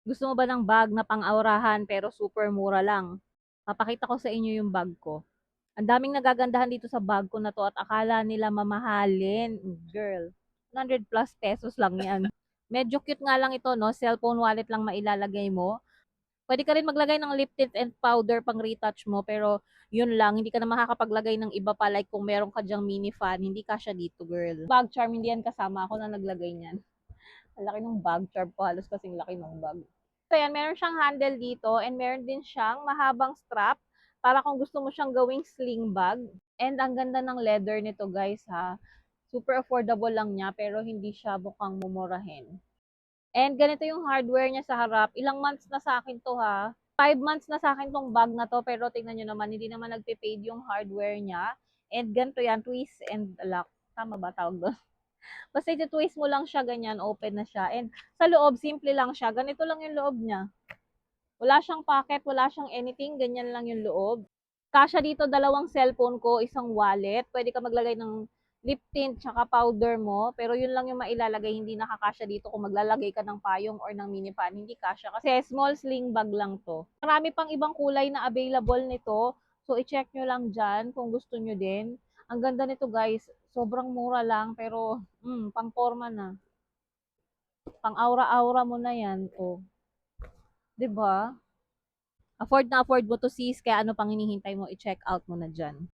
Gusto mo ba ng bag na pang-aurahan pero super mura lang? Papakita ko sa inyo yung bag ko. Ang daming nagagandahan dito sa bag ko na 'to at akala nila mamahalin. Girl, 100 plus pesos lang 'yan. Medyo cute nga lang ito 'no, cellphone wallet lang mailalagay mo. Puwede ka rin maglagay ng lip tint and powder pang retouch mo, pero yun lang, hindi ka na makakapaglagay ng iba pa like kung meron ka diyang mini fan, hindi kasya dito girl. Bag charm, hindi yan kasama, ako na naglagay niyan. Ang laki ng bag charm ko, halos kasing laki ng bag. So yan, meron siyang handle dito and meron din siyang mahabang strap para kung gusto mo siyang gawing sling bag. And ang ganda ng leather nito guys ha. Super affordable lang niya pero hindi siya mukhang mumurahin. And ganito yung hardware niya sa harap. Ilang months na sa akin to ha. 5 months na sa akin tong bag na to pero tingnan nyo naman, hindi naman nagpe-fade yung hardware niya. And ganito yan, twist and lock. Tama ba tawag doon? Basta iti-twist mo lang siya ganyan, open na siya. And sa loob, simple lang siya. Ganito lang yung loob niya. Wala siyang pocket, wala siyang anything, ganyan lang yung loob. Kasya dito dalawang cellphone ko, isang wallet. Pwede ka maglagay ng lip tint tsaka powder mo, pero yun lang yung mailalagay, hindi nakakasya dito kung maglalagay ka ng payong or ng mini fan, hindi kasya kasi small sling bag lang to. Marami pang ibang kulay na available nito, so i-check nyo lang dyan kung gusto nyo din. Ang ganda nito guys, sobrang mura lang, pero pang forma na. Pang aura-aura mo na yan, oh. 'Di ba? Afford na afford mo to sis, kaya ano pang hinihintay mo, i-check out mo na dyan.